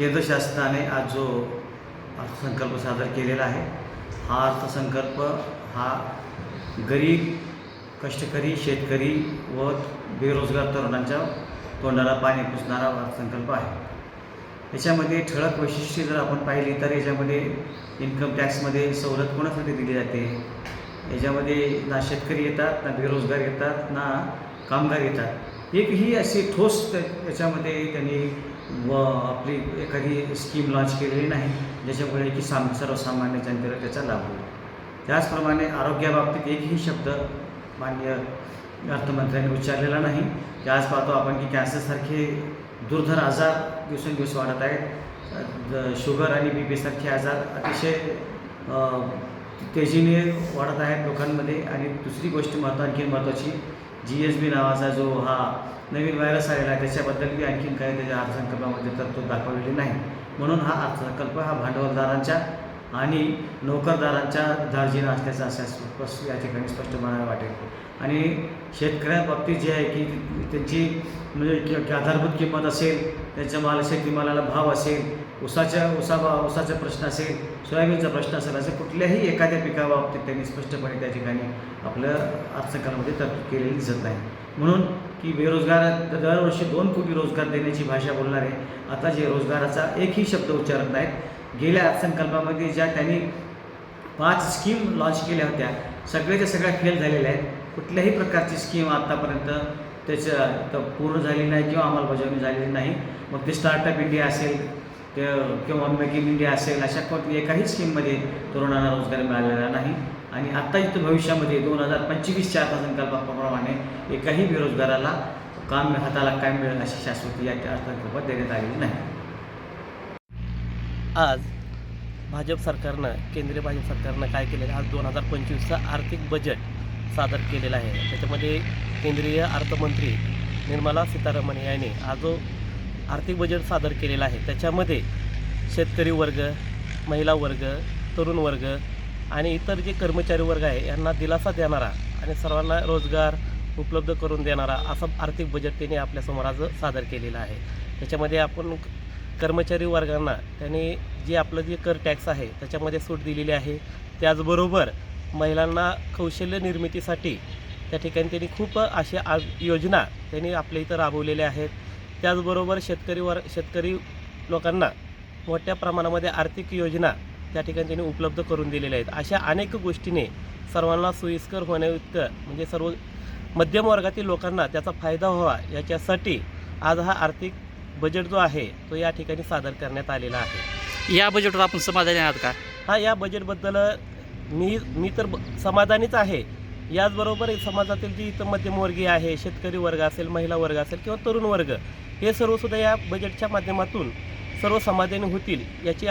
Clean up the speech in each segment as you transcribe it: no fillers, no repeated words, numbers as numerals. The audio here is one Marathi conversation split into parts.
केंद्र शासनाने आज जो अर्थसंकल्प सादर केलेला आहे, हा अर्थसंकल्प हा गरीब, कष्टकरी, शेतकरी व बेरोजगार तरुणांच्या तोंडाला पाणी पुसणारा अर्थसंकल्प आहे। याच्यामध्ये ठळक वैशिष्ट्ये जर आपण पाहिली तर याच्यामध्ये इन्कम टॅक्समध्ये सवलत कोणासाठी दिली जाते, याच्यामध्ये ना शेतकरी येतात, ना बेरोजगार येतात, ना कामगार येतात। एकही अशी ठोस याच्यामध्ये त्यांनी आपली एखादी स्कीम लॉन्च केलेली नाही, ज्याच्यामुळे की सर्वसामान्य जनतेला त्याचा लाभ होईल। त्याचप्रमाणे आरोग्याबाबतीत एकही शब्द माननीय अर्थमंत्र्यांनी उच्चारलेला नाही। आज पाहतो आपण की कॅन्सरसारखे दुर्धर आजार दिवसेंदिवस वाढत आहेत। शुगर आणि BP सारखे आजार अतिशय तेजीने वाढत आहेत लोकांमध्ये। आणि दुसरी गोष्ट आणखी महत्त्वाची, GSB नावाचा जो हा नवीन व्हायरस आलेला आहे, त्याच्याबद्दल बी आणखीन काही त्याच्या अर्थसंकल्पामध्ये तरतूद दाखवलेली नाही। म्हणून हा अर्थसंकल्प हा भांडवलदारांच्या आणि नोकरदारांच्या दार्जिना असल्याचा असं या ठिकाणी स्पष्ट म्हणायला वाटेल। आणि शेतकऱ्यांबाबतीत जे आहे की त्यांची म्हणजे आधारभूत किंमत असेल, त्यांच्या शेतीमालाला भाव असेल, ऊसाचा प्रश्न असेल, सोयाबीनचा प्रश्न असेल, असं कुठल्याही एखाद्या पिकाबाबतीत त्यांनी स्पष्टपणे त्या ठिकाणी आपल्या अर्थसंकल्पामध्ये तरतूद केलेली दिसत नाही। म्हणून की बेरोजगार दरवर्षी 2 कोटी रोजगार देण्याची भाषा बोलणारे आता जे रोजगाराचा एकही शब्द उच्चारत नाहीत। गेल्या अर्थसंकल्पामध्ये ज्या त्यांनी 5 स्कीम लॉन्च केल्या होत्या, सगळ्याच्या सगळ्या फेल झालेल्या आहेत। कुठल्याही प्रकारची स्कीम आत्तापर्यंत पूर्ण झाली नाही किंवा अंमलबजावणी झालेली नाही। मग ते स्टार्टअप इंडिया असेल किंवा मेक इन इंडिया असेल, अशा एकाही स्कीममध्ये तरुणांना रोजगार मिळालेला नाही। आणि आत्ता इथं भविष्यामध्ये 2025च्या अर्थसंकल्पाप्रमाणे एकाही बेरोजगाराला हाताला काम मिळेल अशी शाश्वती या अर्थसंकल्पात देण्यात आलेली नाही। आज भाजप सरकारनं, केंद्रीय भाजप सरकारनं काय केलेलं आहे, आज 2025चा आर्थिक बजेट सादर केलेला आहे। त्याच्यामध्ये केंद्रीय अर्थमंत्री निर्मला सीतारामन यांनी आज जो आर्थिक बजेट सादर केलेला आहे, त्याच्यामध्ये शेतकरी वर्ग, महिला वर्ग, तरुण वर्ग आणि इतर जे कर्मचारी वर्ग आहे यांना दिलासा देणारा आणि सर्वांना रोजगार उपलब्ध करून देणारा असं आर्थिक बजेट त्यांनी आपल्यासमोर आज सादर केलेलं आहे। त्याच्यामध्ये आपण कर्मचारी वर्गांना त्यांनी जे आपलं जे कर टॅक्स आहे त्याच्यामध्ये सूट दिलेली आहे। त्याचबरोबर महिलांना कौशल्य निर्मितीसाठी त्या ठिकाणी त्यांनी खूप अशा योजना त्यांनी आपल्या इथं राबवलेल्या आहेत। त्याचबरोबर शेतकरी लोकांना मोठ्या प्रमाणामध्ये आर्थिक योजना त्या ठिकाणी त्यांनी उपलब्ध करून दिलेल्या आहेत। अशा अनेक गोष्टीने सर्वांना सोयीस्कर होण्याइतकं म्हणजे सर्व मध्यम वर्गातील लोकांना त्याचा फायदा व्हावा याच्यासाठी आज हा आर्थिक बजेट जो आहे तो या ठिकाणी सादर करण्यात आलेला आहे। या बजेटवर आपण समाधानी आहात का? हा, या बजेटबद्दल मी तर समाधानीच आहे। याचबरोबर समाजातील जी इथं मध्यमवर्गीय आहे, शेतकरी वर्ग असेल, महिला वर्ग असेल किंवा तरुण वर्ग, हे सर्वसुद्धा या बजेटच्या माध्यमातून सर्व समाधानी होतील याची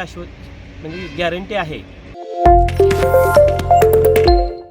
म्हणजे गॅरंटी आहे।